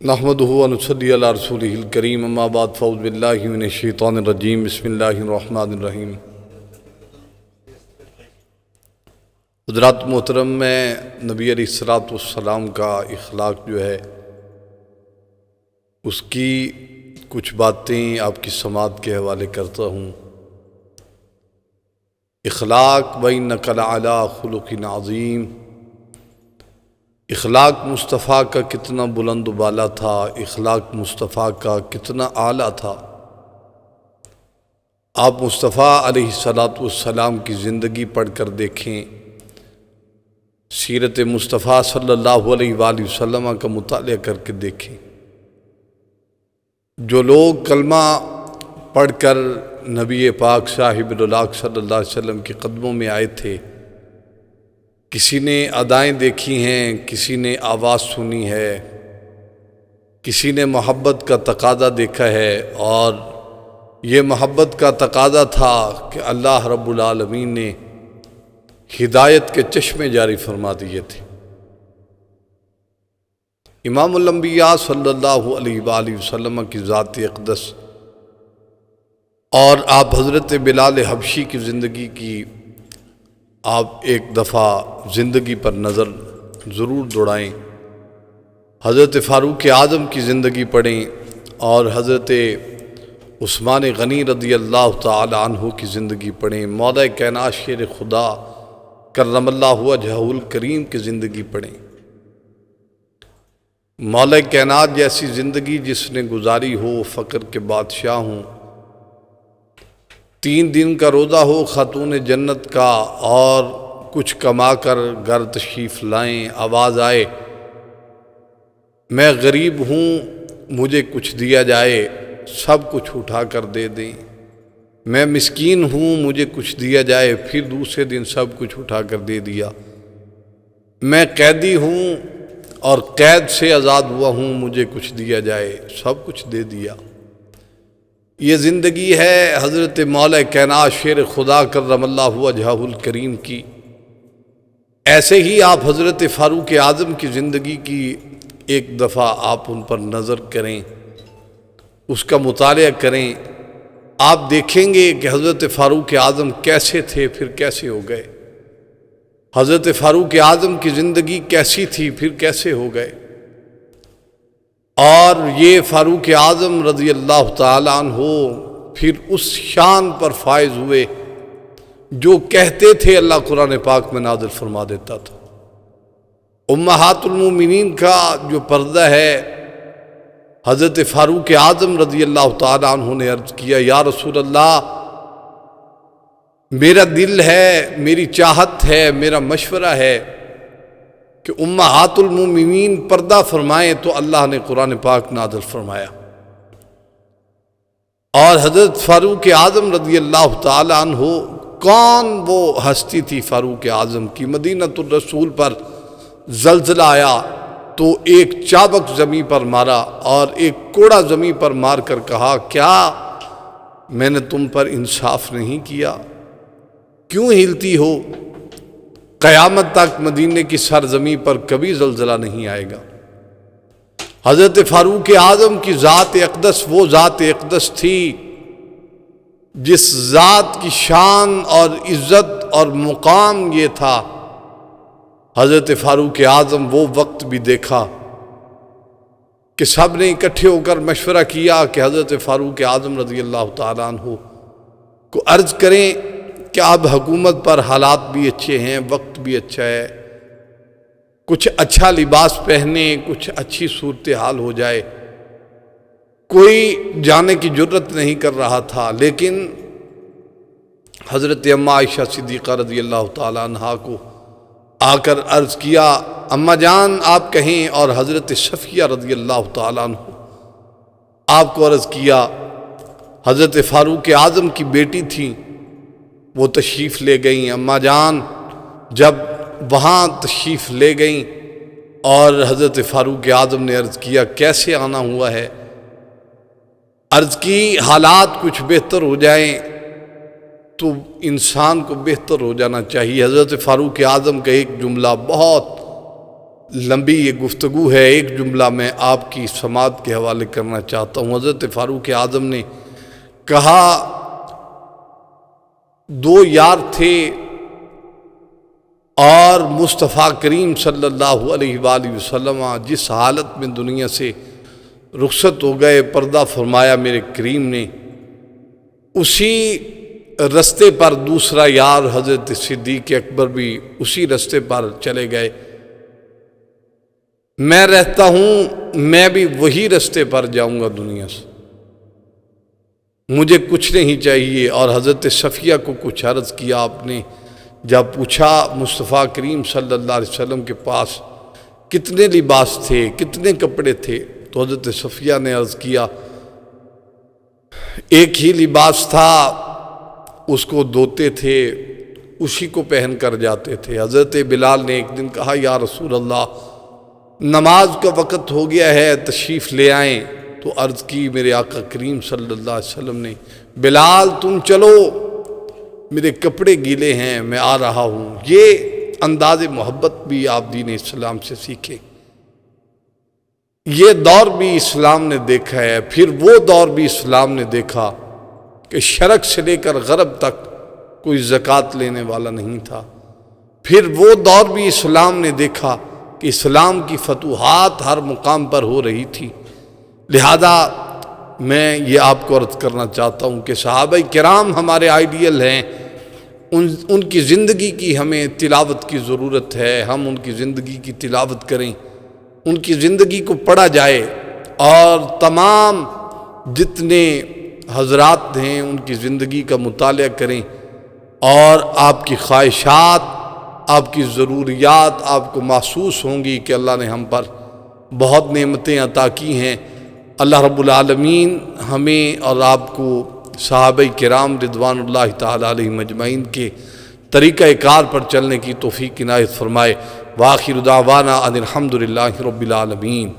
نحمدہ و نصلی علی رسولہ الکریم اما بعد فاعوذ باللہ من الشیطان الرجیم بسم اللہ الرحمن الرحیم۔ حضرات محترم، میں نبی علیہ الصلوۃ والسلام کا اخلاق جو ہے اس کی کچھ باتیں آپ کی سماعت کے حوالے کرتا ہوں۔ اخلاق وَإِنَّكَ لَعَلَىٰ خُلُقٍ عَظِيمٍ، اخلاق مصطفیٰ کا کتنا بلند و بالا تھا، اخلاق مصطفیٰ کا کتنا اعلیٰ تھا۔ آپ مصطفیٰ علیہ الصلوۃ والسلام کی زندگی پڑھ کر دیکھیں، سیرت مصطفیٰ صلی اللہ علیہ وآلہ وسلم کا مطالعہ کر کے دیکھیں۔ جو لوگ کلمہ پڑھ کر نبی پاک صاحب الولاق صلی اللہ علیہ وسلم کے قدموں میں آئے تھے، کسی نے ادائیں دیکھی ہیں، کسی نے آواز سنی ہے، کسی نے محبت کا تقاضا دیکھا ہے، اور یہ محبت کا تقاضا تھا کہ اللہ رب العالمین نے ہدایت کے چشمے جاری فرما دیے تھے۔ امام الانبیاء صلی اللہ علیہ وآلہ وسلم کی ذات اقدس اور آپ حضرت بلال حبشی کی زندگی کی آپ ایک دفعہ زندگی پر نظر ضرور دوڑائیں، حضرت فاروق اعظم کی زندگی پڑھیں اور حضرت عثمان غنی رضی اللہ تعالی عنہ کی زندگی پڑھیں، مولا کائنات شیر خدا کرم اللہ وجہہ الکریم کی زندگی پڑھیں۔ مولا کائنات جیسی زندگی جس نے گزاری ہو، فقر کے بادشاہ ہوں، 3 دن کا روزہ ہو خاتون جنت کا، اور کچھ کما کر گھر تشریف لائیں، آواز آئے میں غریب ہوں مجھے کچھ دیا جائے، سب کچھ اٹھا کر دے دیں، میں مسکین ہوں مجھے کچھ دیا جائے، پھر دوسرے دن سب کچھ اٹھا کر دے دیا، میں قیدی ہوں اور قید سے آزاد ہوا ہوں مجھے کچھ دیا جائے، سب کچھ دے دیا۔ یہ زندگی ہے حضرت مولا کائنات شیر خدا کرم اللہ وجہہ الکریم کی۔ ایسے ہی آپ حضرت فاروق اعظم کی زندگی کی ایک دفعہ آپ ان پر نظر کریں، اس کا مطالعہ کریں، آپ دیکھیں گے کہ حضرت فاروق اعظم کیسے تھے پھر کیسے ہو گئے، حضرت فاروق اعظم کی زندگی کیسی تھی پھر کیسے ہو گئے۔ اور یہ فاروق اعظم رضی اللہ تعالیٰ عنہ پھر اس شان پر فائز ہوئے جو کہتے تھے اللہ قرآن پاک میں نازل فرما دیتا تھا۔ امہات المومنین کا جو پردہ ہے، حضرت فاروق اعظم رضی اللہ تعالیٰ عنہ نے عرض کیا، یا رسول اللہ میرا دل ہے، میری چاہت ہے، میرا مشورہ ہے کہ امہات المومنین پردہ فرمائیں، تو اللہ نے قرآن پاک نازل فرمایا۔ اور حضرت فاروق اعظم رضی اللہ تعالی عنہ، کون وہ ہستی تھی فاروق اعظم کی؟ مدینۃ الرسول پر زلزلہ آیا تو ایک چابک زمین پر مارا اور ایک کوڑا زمین پر مار کر کہا، کیا میں نے تم پر انصاف نہیں کیا؟ کیوں ہلتی ہو؟ قیامت تک مدینے کی سرزمین پر کبھی زلزلہ نہیں آئے گا۔ حضرت فاروق اعظم کی ذات اقدس وہ ذات اقدس تھی جس ذات کی شان اور عزت اور مقام یہ تھا۔ حضرت فاروق اعظم وہ وقت بھی دیکھا کہ سب نے اکٹھے ہو کر مشورہ کیا کہ حضرت فاروق اعظم رضی اللہ تعالیٰ عنہ کو عرض کریں کہ اب حکومت پر حالات بھی اچھے ہیں، وقت بھی اچھا ہے، کچھ اچھا لباس پہنے، کچھ اچھی صورتحال ہو جائے۔ کوئی جانے کی جرت نہیں کر رہا تھا، لیکن حضرت اماں عائشہ صدیقہ رضی اللہ تعالیٰ عنہا کو آ کر عرض کیا، اماں جان آپ کہیں، اور حضرت صفیہ رضی اللہ تعالیٰ عنہ آپ کو عرض کیا۔ حضرت فاروق اعظم کی بیٹی تھیں، وہ تشریف لے گئیں۔ اماں جان جب وہاں تشریف لے گئیں اور حضرت فاروق اعظم نے عرض کیا کیسے آنا ہوا ہے، عرض کی حالات کچھ بہتر ہو جائیں تو انسان کو بہتر ہو جانا چاہیے۔ حضرت فاروق اعظم کا ایک جملہ بہت لمبی یہ گفتگو ہے، ایک جملہ میں آپ کی سماعت کے حوالے کرنا چاہتا ہوں۔ حضرت فاروق اعظم نے کہا، دو یار تھے اور مصطفیٰ کریم صلی اللہ علیہ وآلہ وسلم جس حالت میں دنیا سے رخصت ہو گئے، پردہ فرمایا میرے کریم نے، اسی رستے پر دوسرا یار حضرت صدیق اکبر بھی اسی رستے پر چلے گئے۔ میں رہتا ہوں، میں بھی وہی رستے پر جاؤں گا دنیا سے، مجھے کچھ نہیں چاہیے۔ اور حضرت صفیہ کو کچھ عرض کیا آپ نے، جب پوچھا مصطفیٰ کریم صلی اللہ علیہ وسلم کے پاس کتنے لباس تھے، کتنے کپڑے تھے، تو حضرت صفیہ نے عرض کیا ایک ہی لباس تھا، اس کو دھوتے تھے، اسی کو پہن کر جاتے تھے۔ حضرت بلال نے ایک دن کہا، یا رسول اللہ نماز کا وقت ہو گیا ہے، تشریف لے آئیں۔ تو عرض کی میرے آقا کریم صلی اللہ علیہ وسلم نے، بلال تم چلو، میرے کپڑے گیلے ہیں، میں آ رہا ہوں۔ یہ انداز محبت بھی آپ دین اسلام سے سیکھیں، یہ دور بھی اسلام نے دیکھا ہے۔ پھر وہ دور بھی اسلام نے دیکھا کہ شرق سے لے کر غرب تک کوئی زکوٰۃ لینے والا نہیں تھا۔ پھر وہ دور بھی اسلام نے دیکھا کہ اسلام کی فتوحات ہر مقام پر ہو رہی تھی۔ لہذا میں یہ آپ کو عرض کرنا چاہتا ہوں کہ صحابہ کرام ہمارے آئیڈیل ہیں، ان کی زندگی کی ہمیں تلاوت کی ضرورت ہے۔ ہم ان کی زندگی کی تلاوت کریں، ان کی زندگی کو پڑھا جائے، اور تمام جتنے حضرات ہیں ان کی زندگی کا مطالعہ کریں، اور آپ کی خواہشات، آپ کی ضروریات آپ کو محسوس ہوں گی کہ اللہ نے ہم پر بہت نعمتیں عطا کی ہیں۔ اللہ رب العالمین ہمیں اور آپ کو صحابہ کرام رضوان اللہ تعالی علیہم اجمعین کے طریقہ کار پر چلنے کی توفیق عنایت فرمائے۔ وآخر دعوانا ان الحمد للہ رب العالمین۔